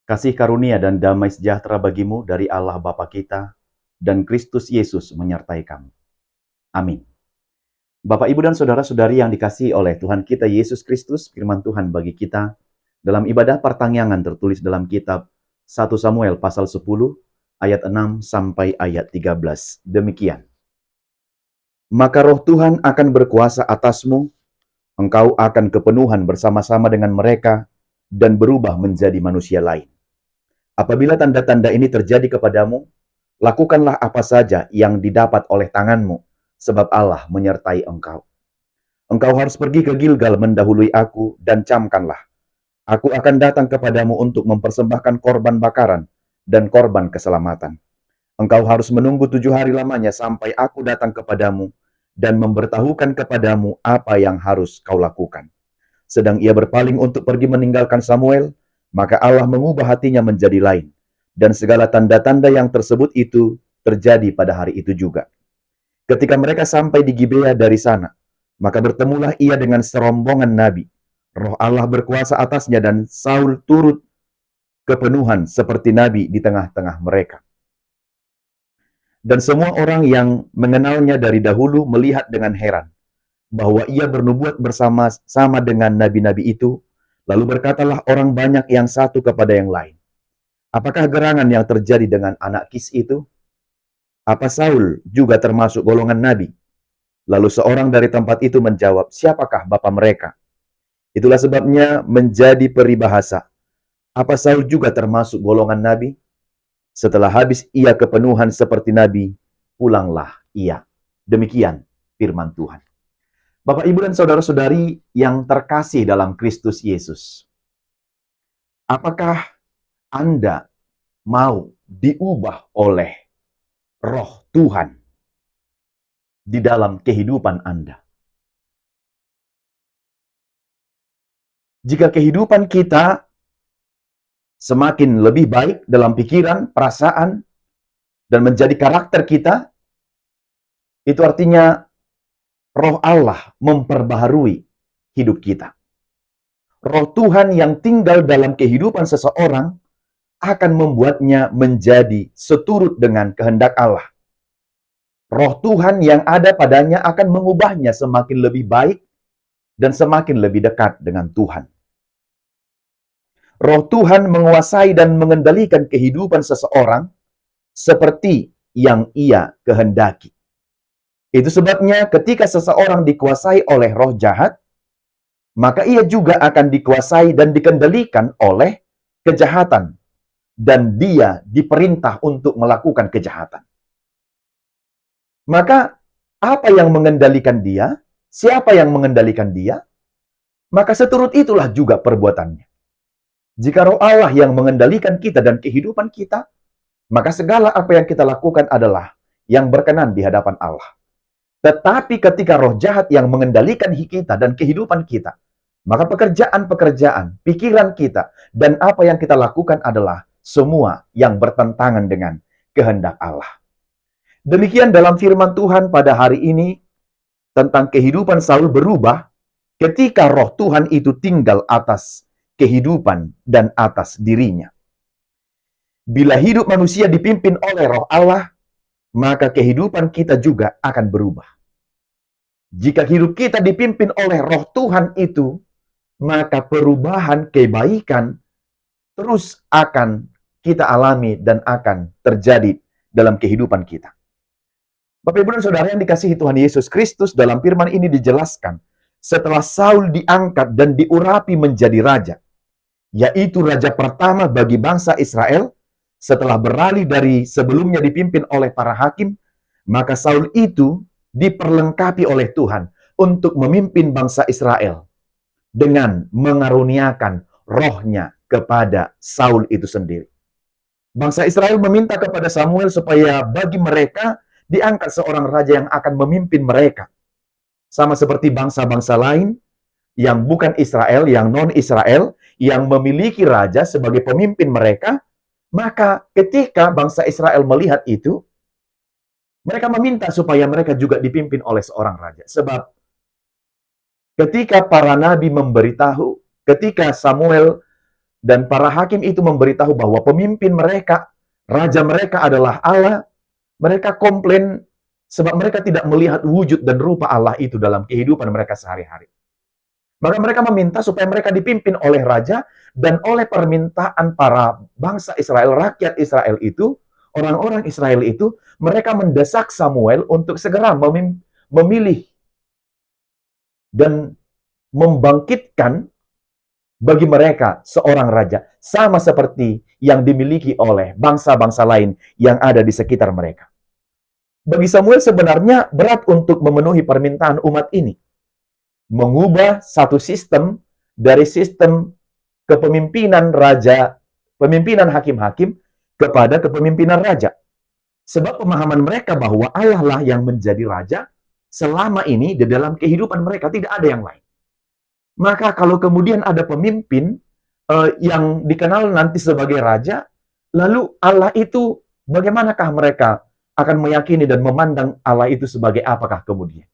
Kasih karunia dan damai sejahtera bagimu dari Allah Bapa kita dan Kristus Yesus menyertai kamu. Amin. Bapak, Ibu, dan saudara-saudari yang dikasihi oleh Tuhan kita Yesus Kristus, firman Tuhan bagi kita dalam ibadah pertangyangan tertulis dalam kitab 1 Samuel pasal 10 ayat 6 sampai ayat 13. Demikian. Maka roh Tuhan akan berkuasa atasmu, engkau akan kepenuhan bersama-sama dengan mereka dan berubah menjadi manusia lain. Apabila tanda-tanda ini terjadi kepadamu, lakukanlah apa saja yang didapat oleh tanganmu, sebab Allah menyertai engkau. Engkau harus pergi ke Gilgal mendahului aku dan camkanlah. Aku akan datang kepadamu untuk mempersembahkan korban bakaran dan korban keselamatan. Engkau harus menunggu 7 hari lamanya sampai aku datang kepadamu dan memberitahukan kepadamu apa yang harus kau lakukan. Sedang ia berpaling untuk pergi meninggalkan Samuel, maka Allah mengubah hatinya menjadi lain. Dan segala tanda-tanda yang tersebut itu terjadi pada hari itu juga. Ketika mereka sampai di Gibea dari sana, maka bertemulah ia dengan serombongan nabi. Roh Allah berkuasa atasnya dan Saul turut kepenuhan seperti nabi di tengah-tengah mereka. Dan semua orang yang mengenalnya dari dahulu melihat dengan heran bahwa ia bernubuat bersama-sama dengan nabi-nabi itu. Lalu berkatalah orang banyak yang satu kepada yang lain, apakah gerangan yang terjadi dengan anak Kis itu? Apa Saul juga termasuk golongan nabi? Lalu seorang dari tempat itu menjawab, siapakah bapa mereka? Itulah sebabnya menjadi peribahasa, apa Saul juga termasuk golongan nabi? Setelah habis ia kepenuhan seperti nabi, pulanglah ia. Demikian firman Tuhan. Bapak, Ibu, dan saudara-saudari yang terkasih dalam Kristus Yesus. Apakah Anda mau diubah oleh roh Tuhan di dalam kehidupan Anda? Jika kehidupan kita semakin lebih baik dalam pikiran, perasaan, dan menjadi karakter kita, itu artinya roh Allah memperbaharui hidup kita. Roh Tuhan yang tinggal dalam kehidupan seseorang akan membuatnya menjadi seturut dengan kehendak Allah. Roh Tuhan yang ada padanya akan mengubahnya semakin lebih baik dan semakin lebih dekat dengan Tuhan. Roh Tuhan menguasai dan mengendalikan kehidupan seseorang seperti yang ia kehendaki. Itu sebabnya ketika seseorang dikuasai oleh roh jahat, maka ia juga akan dikuasai dan dikendalikan oleh kejahatan. Dan dia diperintah untuk melakukan kejahatan. Maka apa yang mengendalikan dia? Siapa yang mengendalikan dia? Maka seturut itulah juga perbuatannya. Jika roh Allah yang mengendalikan kita dan kehidupan kita, maka segala apa yang kita lakukan adalah yang berkenan di hadapan Allah. Tetapi ketika roh jahat yang mengendalikan kita dan kehidupan kita, maka pekerjaan-pekerjaan, pikiran kita, dan apa yang kita lakukan adalah semua yang bertentangan dengan kehendak Allah. Demikian dalam firman Tuhan pada hari ini tentang kehidupan Saul berubah ketika roh Tuhan itu tinggal atas kehidupan dan atas dirinya. Bila hidup manusia dipimpin oleh roh Allah, maka kehidupan kita juga akan berubah. Jika hidup kita dipimpin oleh roh Tuhan itu, maka perubahan kebaikan terus akan kita alami dan akan terjadi dalam kehidupan kita. Bapak, Ibu, dan saudara yang dikasihi Tuhan Yesus Kristus, dalam firman ini dijelaskan, setelah Saul diangkat dan diurapi menjadi raja, yaitu raja pertama bagi bangsa Israel, setelah beralih dari sebelumnya dipimpin oleh para hakim, maka Saul itu diperlengkapi oleh Tuhan untuk memimpin bangsa Israel dengan mengaruniakan rohnya kepada Saul itu sendiri. Bangsa Israel meminta kepada Samuel supaya bagi mereka diangkat seorang raja yang akan memimpin mereka. Sama seperti bangsa-bangsa lain yang bukan Israel, yang non-Israel, yang memiliki raja sebagai pemimpin mereka, maka ketika bangsa Israel melihat itu, mereka meminta supaya mereka juga dipimpin oleh seorang raja. Sebab ketika para nabi memberitahu, ketika Samuel Dan para hakim itu memberitahu bahwa pemimpin mereka, raja mereka adalah Allah. Mereka komplain sebab mereka tidak melihat wujud dan rupa Allah itu dalam kehidupan mereka sehari-hari. Maka mereka meminta supaya mereka dipimpin oleh raja, dan oleh permintaan para bangsa Israel, rakyat Israel itu, orang-orang Israel itu, mereka mendesak Samuel untuk segera memilih dan membangkitkan bagi mereka seorang raja, sama seperti yang dimiliki oleh bangsa-bangsa lain yang ada di sekitar mereka. Bagi Samuel sebenarnya berat untuk memenuhi permintaan umat ini. Mengubah satu sistem dari sistem kepemimpinan raja, pemimpinan hakim-hakim, kepada kepemimpinan raja. Sebab pemahaman mereka bahwa Allah lah yang menjadi raja selama ini di dalam kehidupan mereka, tidak ada yang lain. Maka kalau kemudian ada pemimpin yang dikenal nanti sebagai raja, lalu Allah itu bagaimanakah mereka akan meyakini dan memandang Allah itu sebagai apakah kemudian?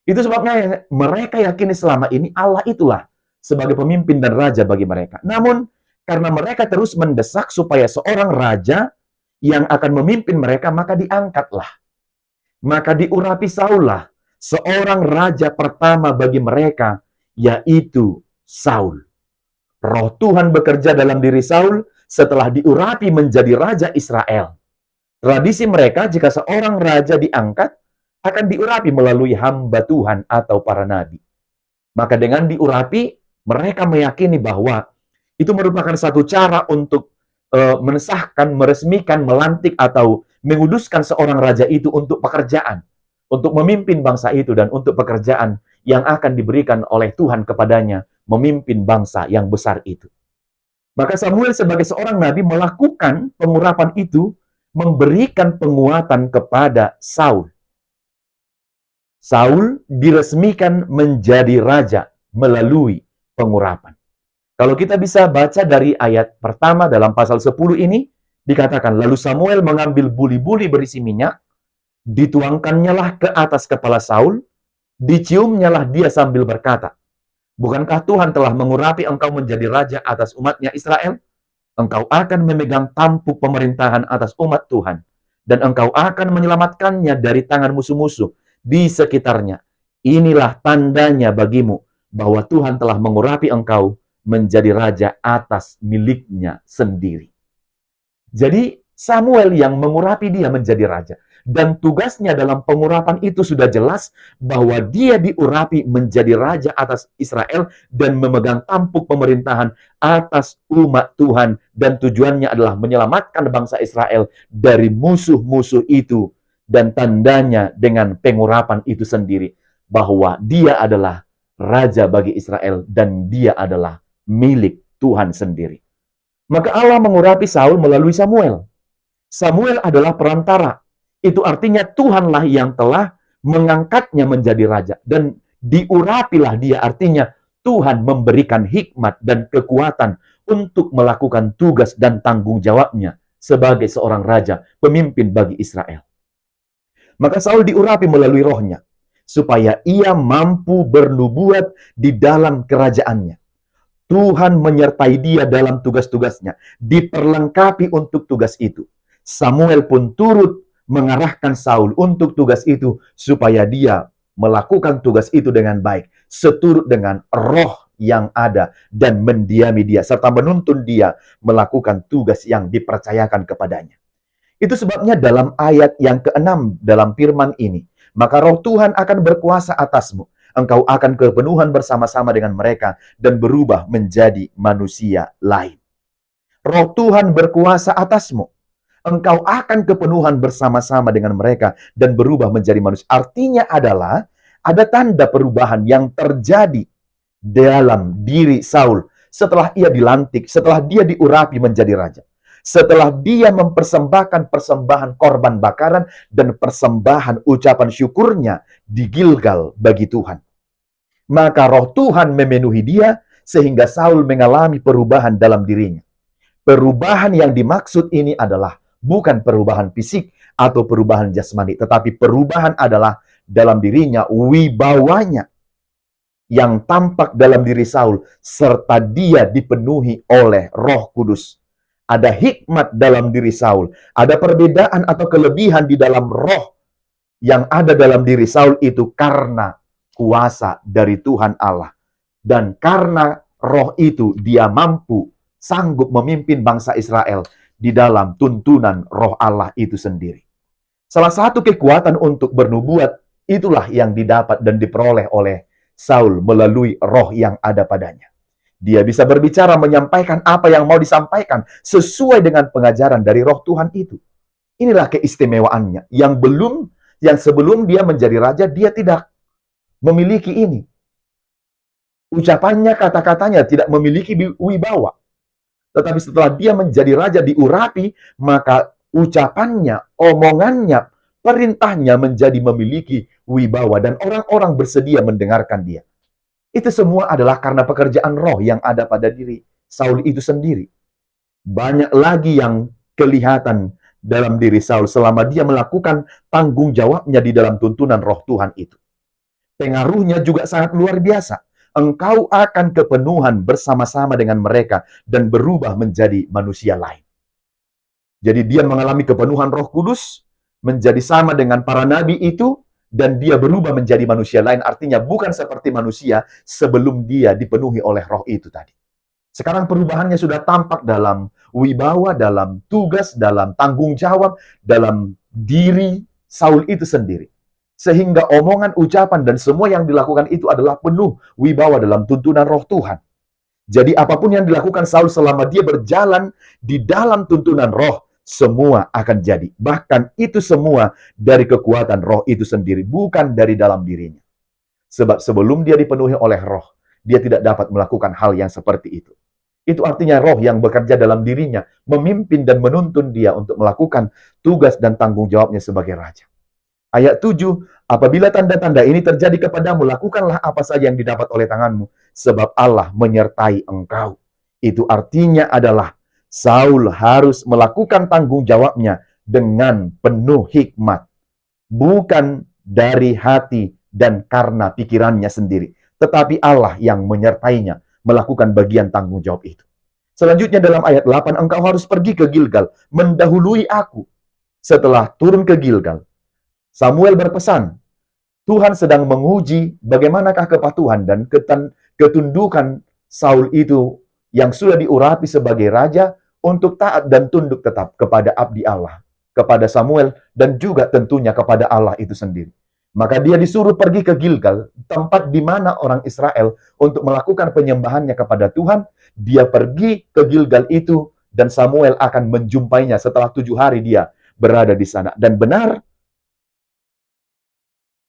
Itu sebabnya mereka yakini selama ini Allah itulah sebagai pemimpin dan raja bagi mereka. Namun karena mereka terus mendesak supaya seorang raja yang akan memimpin mereka, maka diangkatlah. Maka diurapi Saul lah, seorang raja pertama bagi mereka, yaitu Saul. Roh Tuhan bekerja dalam diri Saul setelah diurapi menjadi raja Israel. Tradisi mereka, jika seorang raja diangkat, akan diurapi melalui hamba Tuhan atau para nabi. Maka dengan diurapi, mereka meyakini bahwa itu merupakan satu cara untuk mensahkan, meresmikan, melantik, atau menguduskan seorang raja itu untuk pekerjaan, untuk memimpin bangsa itu, dan untuk pekerjaan yang akan diberikan oleh Tuhan kepadanya, memimpin bangsa yang besar itu. Maka Samuel sebagai seorang nabi melakukan pengurapan itu, memberikan penguatan kepada Saul. Saul diresmikan menjadi raja melalui pengurapan. Kalau kita bisa baca dari ayat pertama dalam pasal 10 ini, dikatakan, lalu Samuel mengambil buli-buli berisi minyak, dituangkannyalah ke atas kepala Saul, diciumnyalah dia sambil berkata, bukankah Tuhan telah mengurapi engkau menjadi raja atas umatnya Israel? Engkau akan memegang tampuk pemerintahan atas umat Tuhan, dan engkau akan menyelamatkannya dari tangan musuh-musuh di sekitarnya. Inilah tandanya bagimu bahwa Tuhan telah mengurapi engkau menjadi raja atas miliknya sendiri. Jadi Samuel yang mengurapi dia menjadi raja. Dan tugasnya dalam pengurapan itu sudah jelas bahwa dia diurapi menjadi raja atas Israel dan memegang tampuk pemerintahan atas umat Tuhan. Dan tujuannya adalah menyelamatkan bangsa Israel dari musuh-musuh itu. Dan tandanya dengan pengurapan itu sendiri, bahwa dia adalah raja bagi Israel dan dia adalah milik Tuhan sendiri. Maka Allah mengurapi Saul melalui Samuel. Samuel adalah perantara. Itu artinya Tuhanlah yang telah mengangkatnya menjadi raja. Dan diurapilah dia, artinya Tuhan memberikan hikmat dan kekuatan untuk melakukan tugas dan tanggung jawabnya sebagai seorang raja, pemimpin bagi Israel. Maka Saul diurapi melalui rohnya, supaya ia mampu bernubuat di dalam kerajaannya. Tuhan menyertai dia dalam tugas-tugasnya, diperlengkapi untuk tugas itu. Samuel pun turut mengarahkan Saul untuk tugas itu, supaya dia melakukan tugas itu dengan baik, seturut dengan roh yang ada, dan mendiami dia, serta menuntun dia melakukan tugas yang dipercayakan kepadanya. Itu sebabnya dalam ayat yang ke-6 dalam firman ini, maka roh Tuhan akan berkuasa atasmu. Engkau akan kepenuhan bersama-sama dengan mereka dan berubah menjadi manusia lain. Roh Tuhan berkuasa atasmu. Engkau akan kepenuhan bersama-sama dengan mereka dan berubah menjadi manusia. Artinya adalah ada tanda perubahan yang terjadi dalam diri Saul setelah ia dilantik, setelah dia diurapi menjadi raja. Setelah dia mempersembahkan persembahan korban bakaran dan persembahan ucapan syukurnya di Gilgal bagi Tuhan. Maka roh Tuhan memenuhi dia sehingga Saul mengalami perubahan dalam dirinya. Perubahan yang dimaksud ini adalah bukan perubahan fisik atau perubahan jasmani, tetapi perubahan adalah dalam dirinya wibawanya yang tampak dalam diri Saul, serta dia dipenuhi oleh Roh Kudus. Ada hikmat dalam diri Saul, ada perbedaan atau kelebihan di dalam roh yang ada dalam diri Saul itu karena kuasa dari Tuhan Allah. Dan karena roh itu dia mampu, sanggup memimpin bangsa Israel di dalam tuntunan roh Allah itu sendiri. Salah satu kekuatan untuk bernubuat itulah yang didapat dan diperoleh oleh Saul melalui roh yang ada padanya. Dia bisa berbicara, menyampaikan apa yang mau disampaikan sesuai dengan pengajaran dari roh Tuhan itu. Inilah keistimewaannya. Yang sebelum dia menjadi raja, dia tidak memiliki ini. Ucapannya, kata-katanya tidak memiliki wibawa. Tetapi setelah dia menjadi raja diurapi, maka ucapannya, omongannya, perintahnya menjadi memiliki wibawa dan orang-orang bersedia mendengarkan dia. Itu semua adalah karena pekerjaan roh yang ada pada diri Saul itu sendiri. Banyak lagi yang kelihatan dalam diri Saul selama dia melakukan tanggung jawabnya di dalam tuntunan roh Tuhan itu. Pengaruhnya juga sangat luar biasa. Engkau akan kepenuhan bersama-sama dengan mereka dan berubah menjadi manusia lain. Jadi dia mengalami kepenuhan Roh Kudus, menjadi sama dengan para nabi itu, dan dia berubah menjadi manusia lain. Artinya bukan seperti manusia sebelum dia dipenuhi oleh roh itu tadi. Sekarang perubahannya sudah tampak dalam wibawa, dalam tugas, dalam tanggung jawab, dalam diri Saul itu sendiri. Sehingga omongan, ucapan, dan semua yang dilakukan itu adalah penuh wibawa dalam tuntunan roh Tuhan. Jadi apapun yang dilakukan Saul selama dia berjalan di dalam tuntunan roh, semua akan jadi. Bahkan itu semua dari kekuatan roh itu sendiri, bukan dari dalam dirinya. Sebab sebelum dia dipenuhi oleh roh, dia tidak dapat melakukan hal yang seperti itu. Itu artinya roh yang bekerja dalam dirinya, memimpin dan menuntun dia untuk melakukan tugas dan tanggung jawabnya sebagai raja. Ayat 7, apabila tanda-tanda ini terjadi kepadamu, lakukanlah apa saja yang didapat oleh tanganmu, sebab Allah menyertai engkau. Itu artinya adalah Saul harus melakukan tanggung jawabnya dengan penuh hikmat. Bukan dari hati dan karena pikirannya sendiri. Tetapi Allah yang menyertainya melakukan bagian tanggung jawab itu. Selanjutnya dalam ayat 8, engkau harus pergi ke Gilgal, mendahului aku. Setelah turun ke Gilgal, Samuel berpesan, Tuhan sedang menguji bagaimanakah kepatuhan dan ketundukan Saul itu yang sudah diurapi sebagai raja untuk taat dan tunduk tetap kepada abdi Allah, kepada Samuel, dan juga tentunya kepada Allah itu sendiri. Maka dia disuruh pergi ke Gilgal, tempat di mana orang Israel untuk melakukan penyembahannya kepada Tuhan. Dia pergi ke Gilgal itu, dan Samuel akan menjumpainya setelah 7 hari dia berada di sana. Dan benar,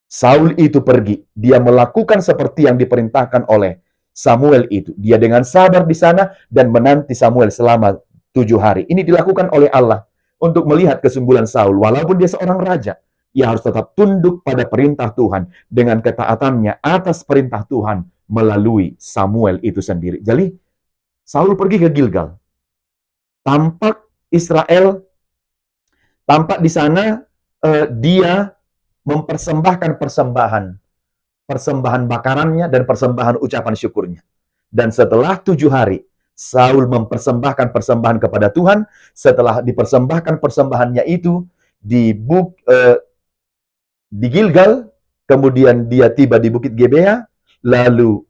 Saul itu pergi. Dia melakukan seperti yang diperintahkan oleh Samuel itu. Dia dengan sabar di sana dan menanti Samuel selama 7 hari. Ini dilakukan oleh Allah untuk melihat kesungguhan Saul. Walaupun dia seorang raja, ia harus tetap tunduk pada perintah Tuhan dengan ketaatannya atas perintah Tuhan melalui Samuel itu sendiri. Jadi, Saul pergi ke Gilgal. Tampak di sana dia mempersembahkan persembahan bakarannya dan persembahan ucapan syukurnya. Dan setelah 7 hari, Saul mempersembahkan persembahan kepada Tuhan. Setelah dipersembahkan persembahannya itu di Gilgal, kemudian dia tiba di Bukit Gebea, lalu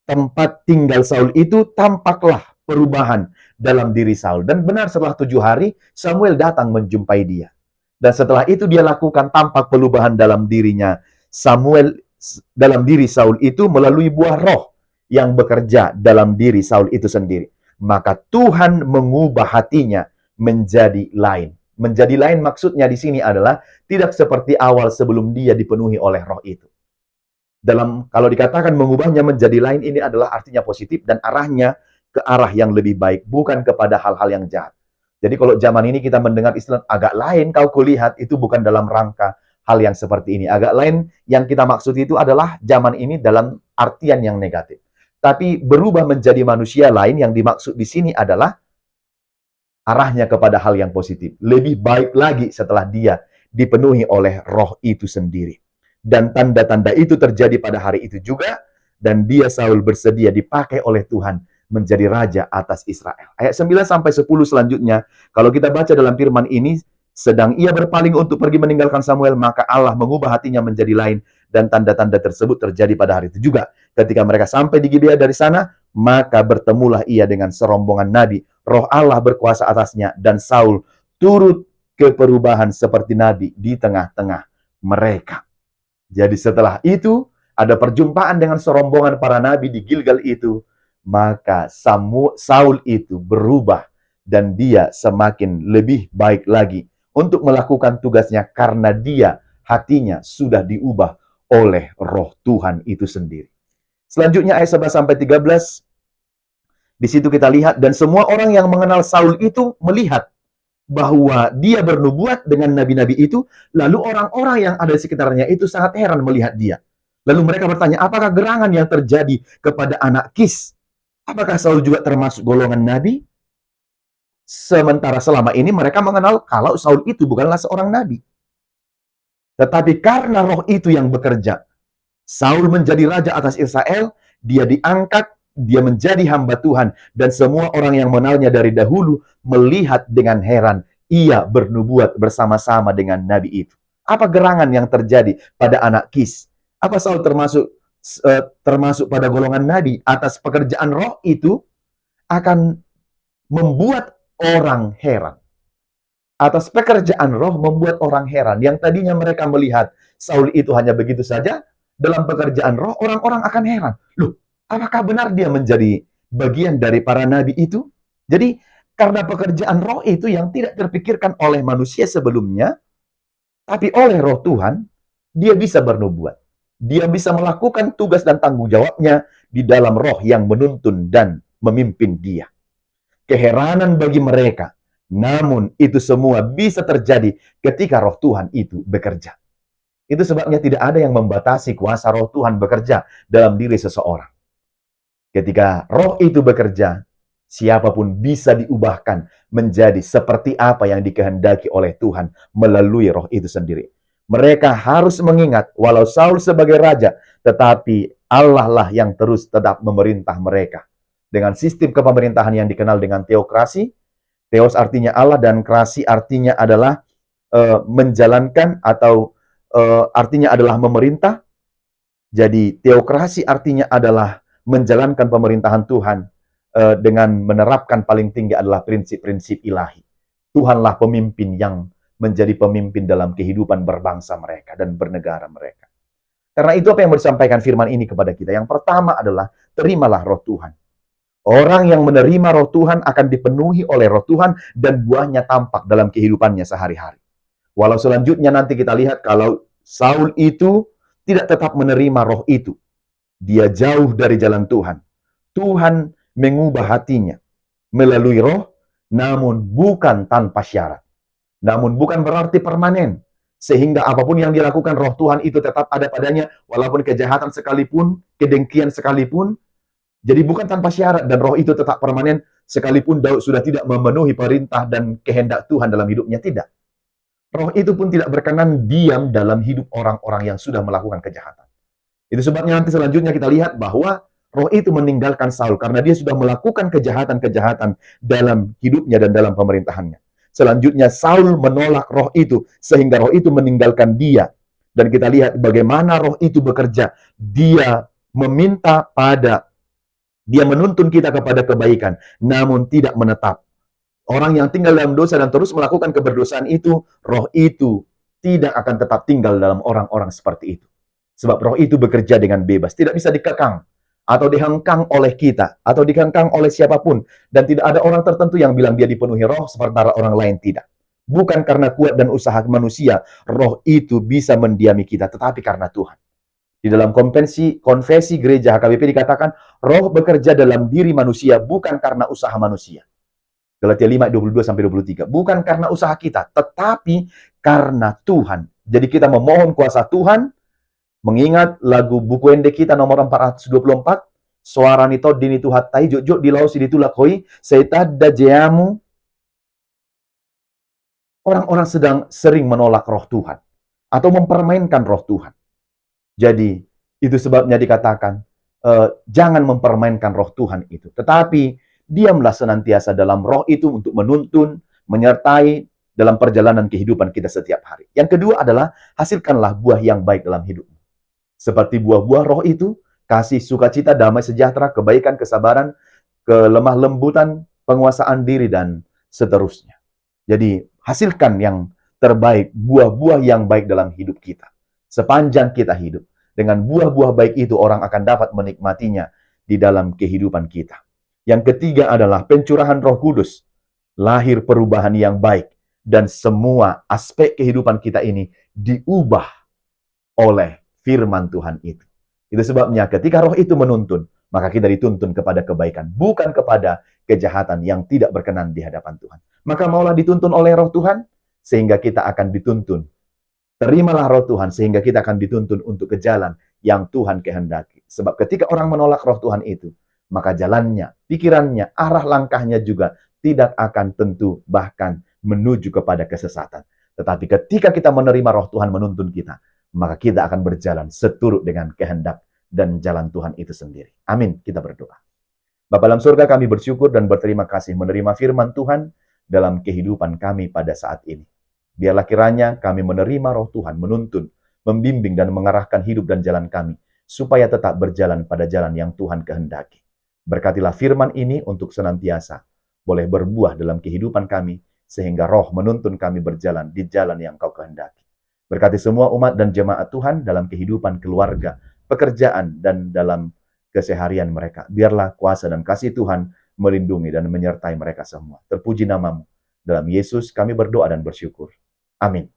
tempat tinggal Saul itu tampaklah perubahan dalam diri Saul. Dan benar setelah 7 hari, Samuel datang menjumpai dia. Dan setelah itu dia lakukan tampak perubahan dalam dirinya dalam diri Saul itu melalui buah roh yang bekerja dalam diri Saul itu sendiri. Maka Tuhan mengubah hatinya menjadi lain. Menjadi lain maksudnya di sini adalah tidak seperti awal sebelum dia dipenuhi oleh roh itu. Kalau dikatakan mengubahnya menjadi lain, ini adalah artinya positif dan arahnya ke arah yang lebih baik, bukan kepada hal-hal yang jahat. Jadi kalau zaman ini kita mendengar istilah agak lain kau kulihat, itu bukan dalam rangka hal yang seperti ini. Agak lain yang kita maksud itu adalah zaman ini dalam artian yang negatif. Tapi berubah menjadi manusia lain yang dimaksud di sini adalah arahnya kepada hal yang positif. Lebih baik lagi setelah dia dipenuhi oleh roh itu sendiri. Dan tanda-tanda itu terjadi pada hari itu juga. dan dia Saul bersedia dipakai oleh Tuhan menjadi raja atas Israel. Ayat 9-10 selanjutnya, kalau kita baca dalam firman ini, sedang ia berpaling untuk pergi meninggalkan Samuel, maka Allah mengubah hatinya menjadi lain, dan tanda-tanda tersebut terjadi pada hari itu juga. Ketika mereka sampai di Gibea dari sana, maka bertemulah ia dengan serombongan nabi. Roh Allah berkuasa atasnya, dan Saul turut ke perubahan seperti nabi di tengah-tengah mereka. Jadi setelah itu, ada perjumpaan dengan serombongan para nabi di Gilgal itu, maka Saul itu berubah, dan dia semakin lebih baik lagi untuk melakukan tugasnya karena dia hatinya sudah diubah oleh Roh Tuhan itu sendiri. Selanjutnya ayat 11-13, di situ kita lihat, dan semua orang yang mengenal Saul itu melihat bahwa dia bernubuat dengan nabi-nabi itu, lalu orang-orang yang ada di sekitarnya itu sangat heran melihat dia. Lalu mereka bertanya, apakah gerangan yang terjadi kepada anak Kis? Apakah Saul juga termasuk golongan nabi? Sementara selama ini mereka mengenal kalau Saul itu bukanlah seorang nabi. Tetapi karena roh itu yang bekerja, Saul menjadi raja atas Israel, dia diangkat, dia menjadi hamba Tuhan, dan semua orang yang mengenalnya dari dahulu melihat dengan heran, ia bernubuat bersama-sama dengan nabi itu. Apa gerangan yang terjadi pada anak Kis? Apa Saul termasuk pada golongan nabi? Atas pekerjaan roh itu akan membuat orang heran. Atas pekerjaan roh membuat orang heran. Yang tadinya mereka melihat Saul itu hanya begitu saja, dalam pekerjaan roh orang-orang akan heran. Loh, apakah benar dia menjadi bagian dari para nabi itu? Jadi, karena pekerjaan roh itu yang tidak terpikirkan oleh manusia sebelumnya, tapi oleh roh Tuhan, dia bisa bernubuat. Dia bisa melakukan tugas dan tanggung jawabnya di dalam roh yang menuntun dan memimpin dia. Keheranan bagi mereka, namun itu semua bisa terjadi ketika roh Tuhan itu bekerja. Itu sebabnya tidak ada yang membatasi kuasa roh Tuhan bekerja dalam diri seseorang. Ketika roh itu bekerja, siapapun bisa diubahkan menjadi seperti apa yang dikehendaki oleh Tuhan melalui roh itu sendiri. Mereka harus mengingat, walau Saul sebagai raja, tetapi Allah lah yang terus tetap memerintah mereka. Dengan sistem kepemerintahan yang dikenal dengan teokrasi, Theos artinya Allah dan krasi artinya adalah menjalankan atau artinya adalah memerintah. Jadi teokrasi artinya adalah menjalankan pemerintahan Tuhan dengan menerapkan paling tinggi adalah prinsip-prinsip ilahi. Tuhanlah pemimpin yang menjadi pemimpin dalam kehidupan berbangsa mereka dan bernegara mereka. Karena itu apa yang disampaikan firman ini kepada kita? Yang pertama adalah terimalah roh Tuhan. Orang yang menerima roh Tuhan akan dipenuhi oleh roh Tuhan dan buahnya tampak dalam kehidupannya sehari-hari. Walau selanjutnya nanti kita lihat kalau Saul itu tidak tetap menerima roh itu. Dia jauh dari jalan Tuhan. Tuhan mengubah hatinya melalui roh, namun bukan tanpa syarat. Namun bukan berarti permanen. Sehingga apapun yang dilakukan roh Tuhan itu tetap ada padanya, walaupun kejahatan sekalipun, kedengkian sekalipun. Jadi bukan tanpa syarat dan roh itu tetap permanen sekalipun Daud sudah tidak memenuhi perintah dan kehendak Tuhan dalam hidupnya, tidak. Roh itu pun tidak berkenan diam dalam hidup orang-orang yang sudah melakukan kejahatan. Itu sebabnya nanti selanjutnya kita lihat bahwa roh itu meninggalkan Saul karena dia sudah melakukan kejahatan-kejahatan dalam hidupnya dan dalam pemerintahannya. Selanjutnya Saul menolak roh itu sehingga roh itu meninggalkan dia. Dan kita lihat bagaimana roh itu bekerja. Dia menuntun kita kepada kebaikan, namun tidak menetap. Orang yang tinggal dalam dosa dan terus melakukan keberdosaan itu, roh itu tidak akan tetap tinggal dalam orang-orang seperti itu. Sebab roh itu bekerja dengan bebas, tidak bisa dikekang atau dihengkang oleh kita, atau dihengkang oleh siapapun. Dan tidak ada orang tertentu yang bilang dia dipenuhi roh, sementara orang lain tidak. Bukan karena kuat dan usaha manusia, roh itu bisa mendiami kita, tetapi karena Tuhan. Di dalam konfesi gereja HKBP dikatakan, roh bekerja dalam diri manusia bukan karena usaha manusia. Galatia 5, 22-23. Bukan karena usaha kita, tetapi karena Tuhan. Jadi kita memohon kuasa Tuhan, mengingat lagu buku ende kita nomor 424, suara nito dini tuhat tai jojo di lausi ditulak hoi, seitad dajeamu. Orang-orang sedang sering menolak roh Tuhan, atau mempermainkan roh Tuhan. Jadi, itu sebabnya dikatakan, jangan mempermainkan roh Tuhan itu. Tetapi diamlah senantiasa dalam roh itu untuk menuntun, menyertai dalam perjalanan kehidupan kita setiap hari. Yang kedua adalah hasilkanlah buah yang baik dalam hidupmu. Seperti buah-buah roh itu, kasih, sukacita, damai sejahtera, kebaikan, kesabaran, kelemah lembutan, penguasaan diri, dan seterusnya. Jadi hasilkan yang terbaik, buah-buah yang baik dalam hidup kita. Sepanjang kita hidup. Dengan buah-buah baik itu orang akan dapat menikmatinya di dalam kehidupan kita. Yang ketiga adalah pencurahan Roh Kudus. Lahir perubahan yang baik. Dan semua aspek kehidupan kita ini diubah oleh firman Tuhan itu. Itu sebabnya ketika roh itu menuntun, maka kita dituntun kepada kebaikan, bukan kepada kejahatan yang tidak berkenan di hadapan Tuhan. Maka maulah dituntun oleh roh Tuhan, sehingga kita akan dituntun. Terimalah roh Tuhan, sehingga kita akan dituntun untuk ke jalan yang Tuhan kehendaki. Sebab ketika orang menolak roh Tuhan itu, maka jalannya, pikirannya, arah langkahnya juga tidak akan tentu, bahkan menuju kepada kesesatan. Tetapi ketika kita menerima roh Tuhan menuntun kita, maka kita akan berjalan seturut dengan kehendak dan jalan Tuhan itu sendiri. Amin. Kita berdoa. Bapa dalam surga, kami bersyukur dan berterima kasih menerima firman Tuhan dalam kehidupan kami pada saat ini. Biarlah kiranya kami menerima roh Tuhan menuntun, membimbing dan mengarahkan hidup dan jalan kami, supaya tetap berjalan pada jalan yang Tuhan kehendaki. Berkatilah firman ini untuk senantiasa boleh berbuah dalam kehidupan kami, sehingga roh menuntun kami berjalan di jalan yang Kau kehendaki. Berkati semua umat dan jemaat Tuhan dalam kehidupan keluarga, pekerjaan, dan dalam keseharian mereka. Biarlah kuasa dan kasih Tuhan melindungi dan menyertai mereka semua. Terpuji namamu. Dalam Yesus kami berdoa dan bersyukur. Amin.